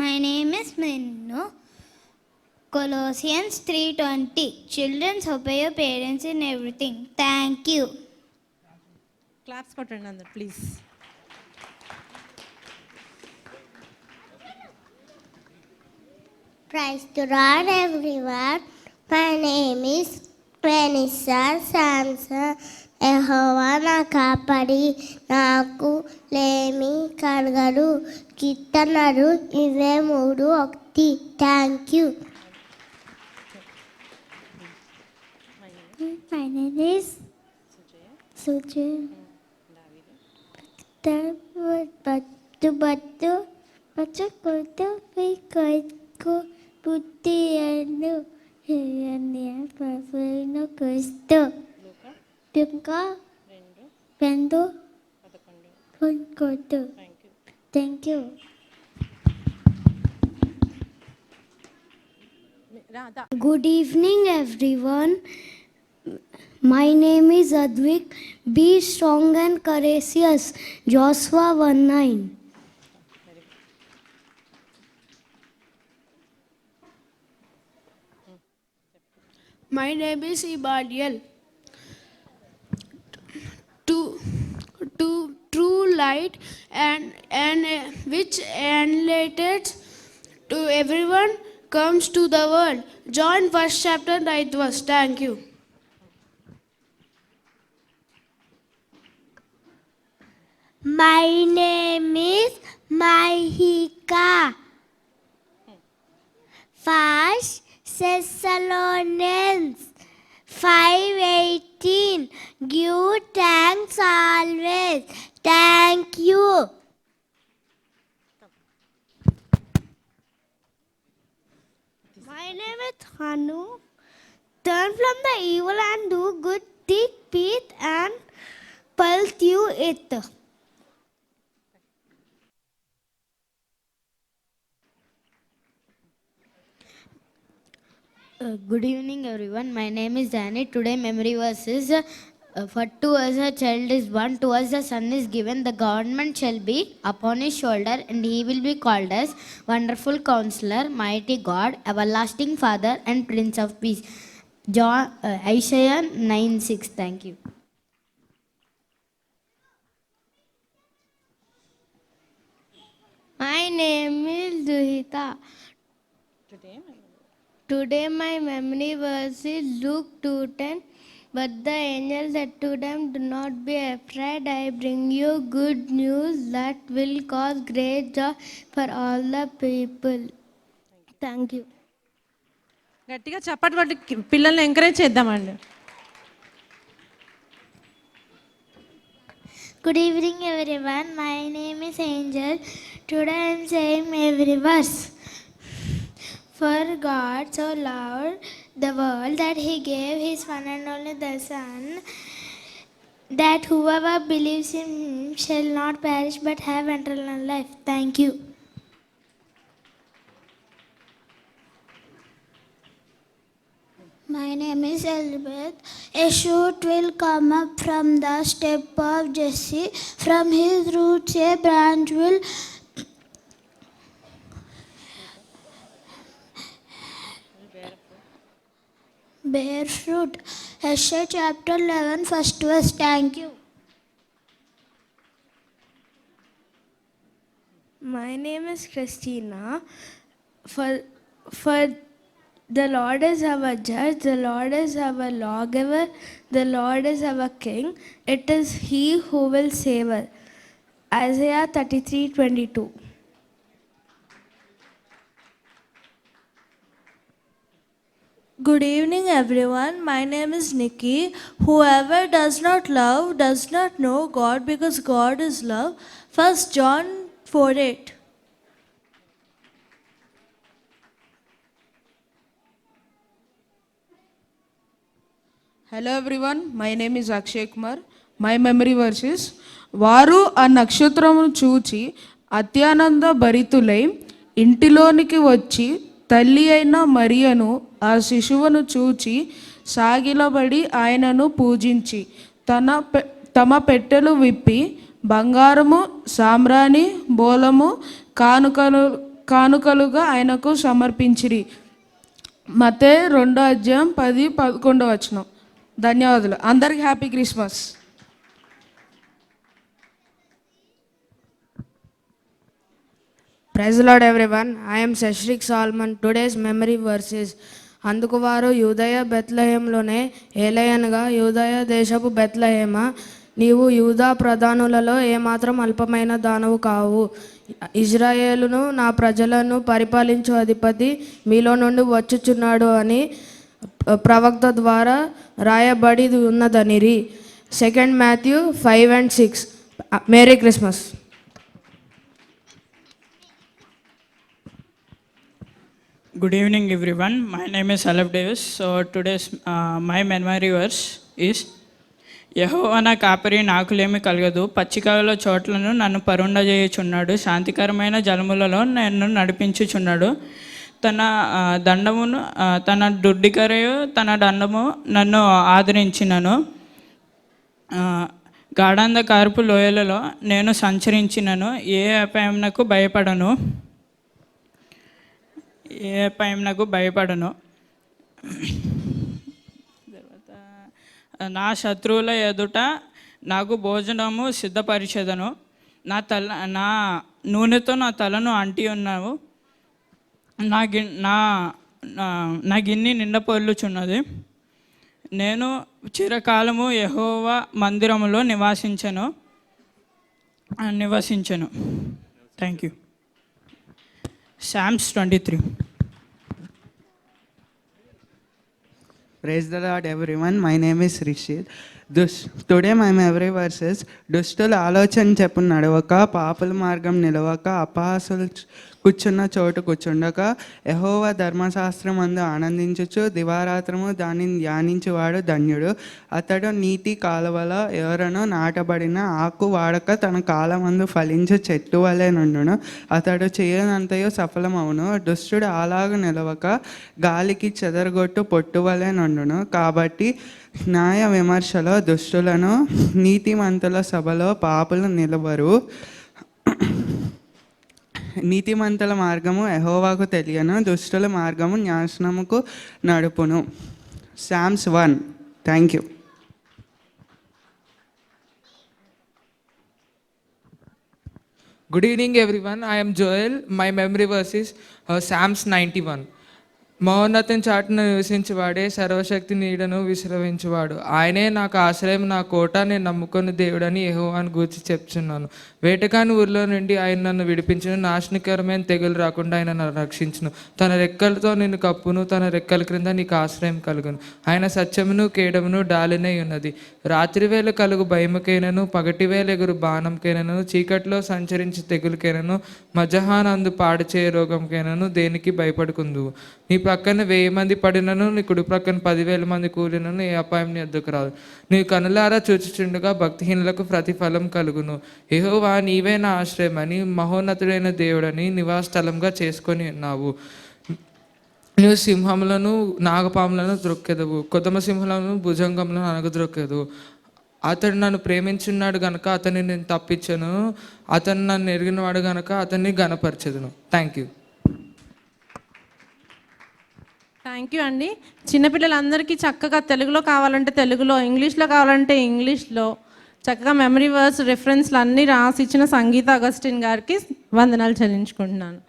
My name is Minnu. Colossians 3:20. Children, obey your parents in everything. Thank you. Claps కొట్టండి అందరు please. Praise the Lord, everyone. My name is Pranissa Samson. Jehovah నా కాపరి, నాకు లేమి కలగదు. కీర్తనలు 23:1. Thank you. My name is Sujay. బచ్చు కొట్టు పైకు బుద్ధిಯನ್ನು పైన క్రీస్తు ఇంకా 2 కొట్టు. Thank you. Good evening, everyone. My name is Advik. Be strong and courageous. Joshua 1:9. My name is Ibadiel. To true light and which enlightens to everyone comes to the world. John 1st chapter 9th verse. Thank you. My name is Mahika. First Thessalonians 5:18. Give thanks always. Thank you. My name is Hanu. Turn from the evil and do good. Take peace and pursue it. Good evening, everyone. My name is Danny. Today memory verse is for to us a child is born, to us a son is given, the government shall be upon his shoulder, and he will be called as Wonderful Counselor, Mighty God, Everlasting Father, and Prince of Peace. Isaiah 9:6. Thank you. My name is Duhita. Today my memory verse is Luke 2:10. But the angel said to them, do not be afraid. I bring you good news that will cause great joy for all the people. Thank you. గట్టిగా చప్పట్లు కొట్టి పిల్లల్ని encourage చేద్దామండి. Good evening, everyone. My name is Angel. Today I am saying every verse. For God so loved the world that he gave his one and only the Son, that whoever believes in him shall not perish but have eternal life. Thank you. My name is Elizabeth. A shoot will come up from the step of Jesse. From his roots a branch will bear fruit. Isaiah chapter 11 first verse. Thank you. My name is Christina. For the Lord is our judge, the Lord is our lawgiver, the Lord is our king. It is he who will save us. Isaiah 33:22. Good evening, everyone. My name is Nikki. Whoever does not love does not know God, because God is love. 1 John 4:8. Hello everyone, my name is Akshay Kumar. My memory verse is వారు ఆ నక్షత్రమును చూచి అత్యానంద భరితులై ఇంటిలోనికి వచ్చి తల్లి అయిన మరియను ఆ శిశువును చూచి సాగిలబడి ఆయనను పూజించి తమ పెట్టెలు విప్పి బంగారము సామ్రాణి బోలము కానుకలుగా ఆయనకు సమర్పించిరి. మత్తయి 2:10-11. ధన్యవాదాలు. అందరికి happy Christmas. Praise the Lord everyone. I am Sashrik Salman. Today's memory verses. అందుకు వారు యూదయ బెత్లెహేంలోనే ఏలయనగా యూదయ దేశపు బెత్లెహేమ, నీవు యూదా ప్రధానులలో ఏమాత్రం అల్పమైన దానవు కావు. ఇజ్రాయేలును నా ప్రజలను పరిపాలించు అధిపతి మీలో నుండి వచ్చుచున్నాడు అని ప్రవక్త ద్వారా రాయబడి ఉన్నదనిరి. 2 Matthew 5:6. Merry Christmas. Good evening, everyone. My name is Alef Davis. So today's my memory verse is, యెహోవా నా కాపరి నాకులేమి కలగదు, పచ్చికల చోట్లను నన్ను పరుండజేయుచున్నాడు, శాంతికరమైన జలములలో నన్ను నడిపించుచున్నాడు. తన దండమును తన దుడ్డికరయు తన దండము నన్ను ఆదరించినను. గాఢాంధకారపు లోయలలో నేను సంచరించినను, ఏ అపాయమునకు భయపడను. నా శత్రువుల ఎదుట నాకు భోజనము సిద్ధపరిచెదను. నా నూనెతో నా తలను అంటి ఉన్నావు. నా గిన్నె నిండపొర్లుచున్నది. నేను చిరకాలము యెహోవా మందిరములో నివసించను. Thank you. Psalms 23. Praise the Lord everyone. My name is Rishit. Today my memory verses, దుష్టుల ఆలోచన చెప్పున నడవక, పాపుల మార్గం నిలవక, అపహాసులు కూర్చున్న చోటు కూర్చుండక, యెహోవా ధర్మశాస్త్రమందు ఆనందించుచు దివారాత్రము దానిని ధ్యానించువాడు ధన్యుడు. అతడు నీతి కాలువల ఎవరనో నాటబడిన ఆకు వాడక తన కాలమందు ఫలించు చెట్టు వలె నుండును. అతడు చేయనంతయో సఫలమవును. దుష్టుడు అలాగ నిలవక గాలికి చెదరగొట్టు పొట్టు వలె నుండును. కాబట్టి న్యాయ విమర్శలో దుష్టులను, నీతిమంతుల సభలో పాపులు నిలవరు. నీతిమంతుల మార్గము యెహోవాకు తెలియను, దుష్టుల మార్గము నాశనముకు నడుపును. Psalms 1. Thank you. Good evening everyone. I am Joel. My memory verse is Psalms 91. మహోన్నతం చాటున నివసించువాడే, సర్వశక్తి నీడను విశ్రమించువాడు. ఆయనే నాకు ఆశ్రయం, నా కోట, నేను నమ్ముకున్న దేవుడని యెహోవాను గూర్చి చెప్తున్నాను. వేటకాని ఊరిలో నుండి ఆయన నన్ను విడిపించును, నాశనకరమైన తెగులు రాకుండా ఆయన నన్ను రక్షించును. తన రెక్కలతో నిన్ను కప్పును, తన రెక్కల క్రింద నీకు ఆశ్రయం కలుగును. ఆయన సత్యమును కేడమును డాలినై ఉన్నది. రాత్రివేళ కలుగు భయముకైనను, పగటివేళ ఎగురు బాణంకైనను, చీకట్లో సంచరించి తెగులకైనను, మధ్యాహ్నందు పాడుచే రోగంకైనను దేనికి భయపడుకుందువు. నీ ప్రక్కన 1000 మంది పడినను, నీ కుడి ప్రక్కన 10,000 మంది కూలినను, ఏ అపాయం నీ ఎద్దుకు రాదు. నీ కనులారా చూచుచుండగా భక్తిహీనులకు ప్రతిఫలం కలుగును. యెహోవా నీవే నా ఆశ్రయమని, మహోన్నతుడైన దేవుడని నివాసస్థలంగా చేసుకొని ఉన్నావు. నువ్వు సింహములను నాగపాములను త్రొక్కెదవు, కొదమ సింహములను భుజంగములను అనగద్రొక్కెదవు. అతడు నన్ను ప్రేమించున్నాడు గనక అతన్ని నేను తప్పించను, అతను నన్ను ఎరిగినవాడు గనక అతన్ని గణపరచెదను. Thank you. థ్యాంక్ యూ అండి. చిన్నపిల్లలందరికీ చక్కగా తెలుగులో కావాలంటే తెలుగులో, ఇంగ్లీష్లో కావాలంటే ఇంగ్లీష్లో చక్కగా మెమరీ వర్స్ రెఫరెన్స్లు అన్నీ రాసి ఇచ్చిన సంగీత అగస్టిన్ గారికి వందనాలు చెల్లించుకుంటున్నాను.